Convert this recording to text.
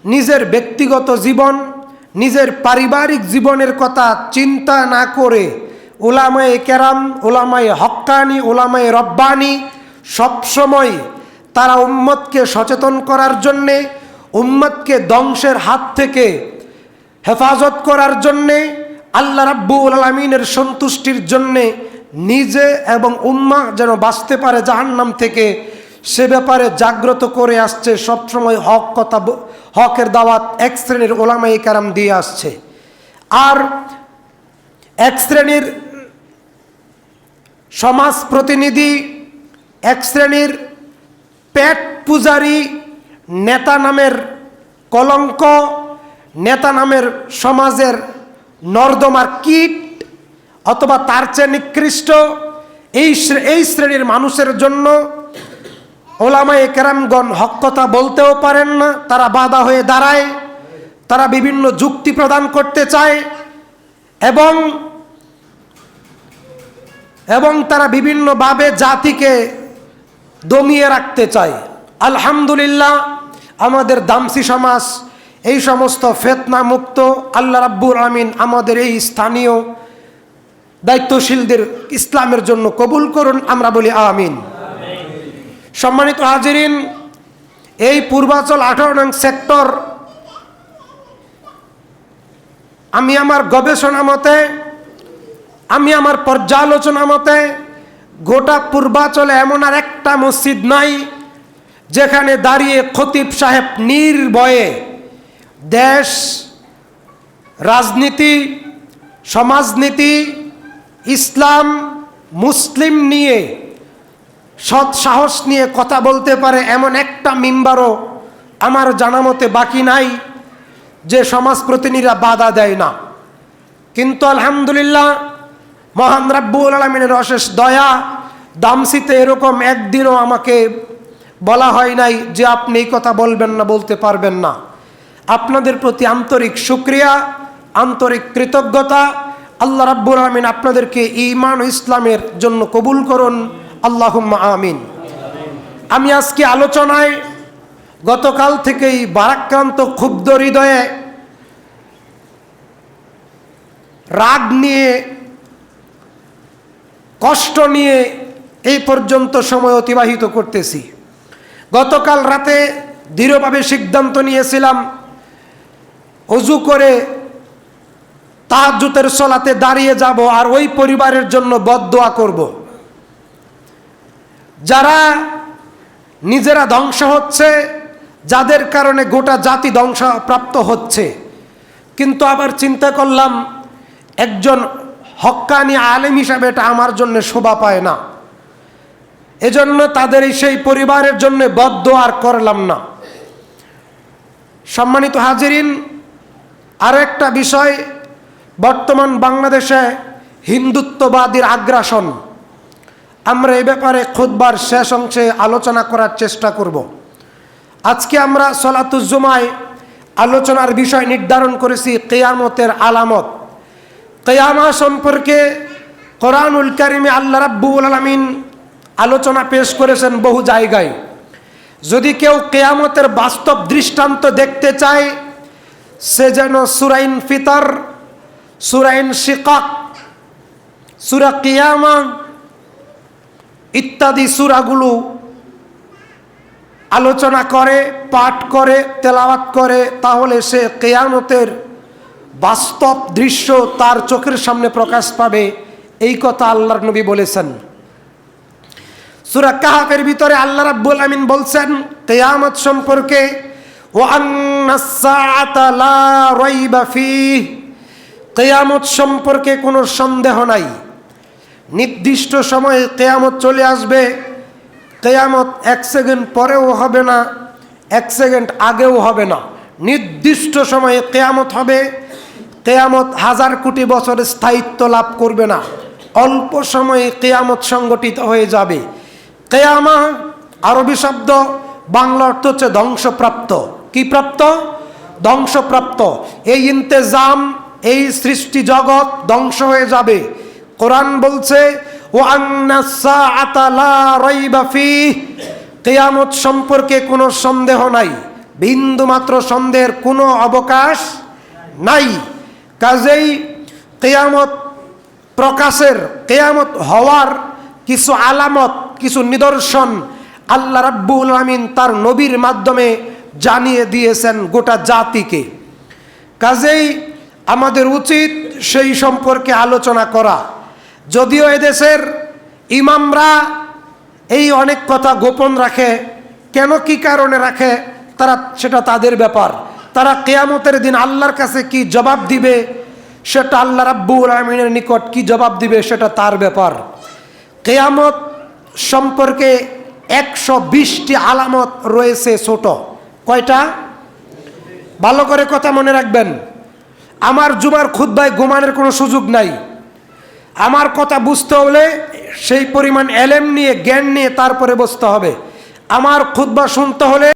নিজের ব্যক্তিগত জীবন, নিজের পারিবারিক জীবনের কথা চিন্তা না করে উলামায়ে কেরাম, উলামায়ে হক্কানি, উলামায়ে রব্বানি সবসময় তারা উম্মতকে সচেতন করার জন্যে, উম্মতকে ধ্বংসের হাত থেকে হেফাজত করার জন্যে, আল্লাহ রাব্বুল আলামিনের সন্তুষ্টির জন্যে নিজে এবং উম্মাহ যেন বাঁচতে পারে জাহান্নাম থেকে, সে ব্যাপারে জাগ্রত করে আসছে। সবসময় হক কথা, হকের দাওয়াত এক শ্রেণীর উলামায়ে কেরাম দিয়ে আসছে। আর এক শ্রেণীর সমাজ প্রতিনিধি, এক শ্রেণীর পেট পূজারী, নেতা নামের কলঙ্ক, নেতা নামের সমাজের নর্দমার কীট অথবা তার চেয়ে নিকৃষ্ট এই শ্রেণীর মানুষের জন্য ওলামায়ে কেরামগণ হক কথা বলতেও পারেন না। তারা বাধা হয়ে দাঁড়ায়, তারা বিভিন্ন যুক্তি প্রদান করতে চায় এবং তারা বিভিন্নভাবে জাতিকে দমিয়ে রাখতে চায়। আলহামদুলিল্লাহ, আমাদের দামসি সমাজ এই সমস্ত ফিতনা মুক্ত। আল্লাহ রাব্বুল আমিন আমাদের এই স্থানীয় দায়িত্বশীলদের ইসলামের জন্য কবুল করুন, আমরা বলি আমিন। সম্মানিত হাজিরিন, এই পূর্বাচল 18 নং সেক্টর, আমি আমার গবেষণা মতে, আমি আমার পর্যালোচনা মতে গোটা পূর্বাচলে এমন আর একটা মসজিদ নাই যেখানে দাঁড়িয়ে খতিব সাহেব নির্ভয়ে দেশ, রাজনীতি, সমাজনীতি, ইসলাম, মুসলিম নিয়ে সৎ সাহস নিয়ে কথা বলতে পারে এমন একটা মিম্বারও আমার জানা মতে বাকি নাই যে সমাজ প্রতিনিধিরা বাধা দেয় না। কিন্তু আলহামদুলিল্লাহ, মহান রাব্বুল আলামিনের অশেষ দয়া, দামসিতে এরকম একদিনও আমাকে বলা হয় নাই যে আপনি এই কথা বলবেন না, বলতে পারবেন না। আপনাদের প্রতি আন্তরিক শুকরিয়া, আন্তরিক কৃতজ্ঞতা। আল্লাহ রাব্বুল আলামিন আপনাদেরকে ঈমান ও ইসলামের জন্য কবুল করুন, আল্লাহুম্মা আমিন। আমি আজকে আলোচনায় গতকাল থেকেই ভারাক্রান্ত ক্ষুব্ধ হৃদয়ে, রাগ নিয়ে, কষ্ট নিয়ে এই পর্যন্ত সময় অতিবাহিত করতেছি। গতকাল রাতে দৃঢ়ভাবে সিদ্ধান্ত নিয়েছিলাম ওযু করে তাহাজ্জুদের সালাতে দাঁড়িয়ে যাব আর ওই পরিবারের জন্য বদদোয়া করব যারা নিজেরা ধ্বংস হচ্ছে, যাদের কারণে গোটা জাতি ধ্বংসপ্রাপ্ত হচ্ছে। কিন্তু আবার চিন্তা করলাম, একজন হক্কানি আলেম হিসাবে এটা আমার জন্য শোভা পায় না, এজন্য তাদের সেই পরিবারের জন্য বদদোয়া আর করলাম না। সম্মানিত হাজিরিন, আরো একটা বিষয়, বর্তমান বাংলাদেশে হিন্দুত্ববাদীর আগ্রাসন, আমরা এই ব্যাপারে খুতবার শেষ অংশে আলোচনা করার চেষ্টা করব। আজকে আমরা সলাতুল জুমায় আলোচনার বিষয় নির্ধারণ করেছি কিয়ামতের আলামত। কিয়ামা সম্পর্কে কোরআনুল কারিমে আল্লাহ রাব্বুল আলামিন আলোচনা পেশ করেছেন বহু জায়গায়। যদি কেউ কিয়ামতের বাস্তব দৃষ্টান্ত দেখতে চায়, সে যেন সূরা ইনফিতার, সূরা ইনশিকাক, সূরা কিয়ামা ইত্যাদি সূরাগুলো আলোচনা করে, পাঠ করে, তেলাওয়াত করে, তাহলে সে কিয়ামতের বাস্তব দৃশ্য তার চোখের সামনে প্রকাশ পাবে। এই কথা আল্লাহর নবী বলেছেন। সূরা কাহফের ভিতরে আল্লাহ রাব্বুল আমিন বলছেন কিয়ামত সম্পর্কে, ওয়া আন্নাস সাআতা লা রাইবা ফীহ, কিয়ামত সম্পর্কে কোনো সন্দেহ নাই। নির্দিষ্ট সময়ে কিয়ামত চলে আসবে। কিয়ামত 1 সেকেন্ড পরেও হবে না, 1 সেকেন্ড আগেও হবে না। নির্দিষ্ট সময়ে কিয়ামত হবে। কিয়ামত 1000 কোটি বছর স্থায়িত্ব লাভ করবে না, অল্প সময়ে কিয়ামত সংগঠিত হয়ে যাবে। কিয়ামা আরবি শব্দ, বাংলা অর্থ হচ্ছে ধ্বংসপ্রাপ্ত। কি প্রাপ্ত? ধ্বংসপ্রাপ্ত। এই ইন্তেজাম, এই সৃষ্টি জগৎ ধ্বংস হয়ে যাবে। কোরআন বলছে ওয়া আন্নাস সাআতা লা রাইবা ফীহ, কিয়ামত সম্পর্কে কোনো সন্দেহ নাই। বিন্দুমাত্র সন্দেহের কোনো অবকাশ নাই। কাজেই কিয়ামত প্রকাশের, কিয়ামত হওয়ার কিছু আলামত, কিছু নিদর্শন আল্লাহ রাব্বুল আলামিন তার নবীর মাধ্যমে জানিয়ে দিয়েছেন গোটা জাতিকে। কাজেই আমাদের উচিত সেই সম্পর্কে আলোচনা করা। যদিও এদেশের ইমামরা এই অনেক কথা গোপন রাখে, কেন কি কারণে রাখে সেটা তাদের ব্যাপার। তারা কিয়ামতের দিন আল্লাহর কাছে কি জবাব দিবে, সেটা আল্লাহ রাব্বুল আলামিনের নিকট কি জবাব দিবে সেটা তার ব্যাপার। কিয়ামত সম্পর্কে 120টি আলামত রয়েছে ছোট। কয়টা? ভালো করে কথা মনে রাখবেন। আমার জুমার খুতবায় ঘুমানোর কোনো সুযোগ নাই। আমার কথা বুঝতে হলে সেই পরিমাণ এলেম নিয়ে, জ্ঞান নিয়ে তারপরে বসতে হবে। আমার খুতবা শুনতে হলে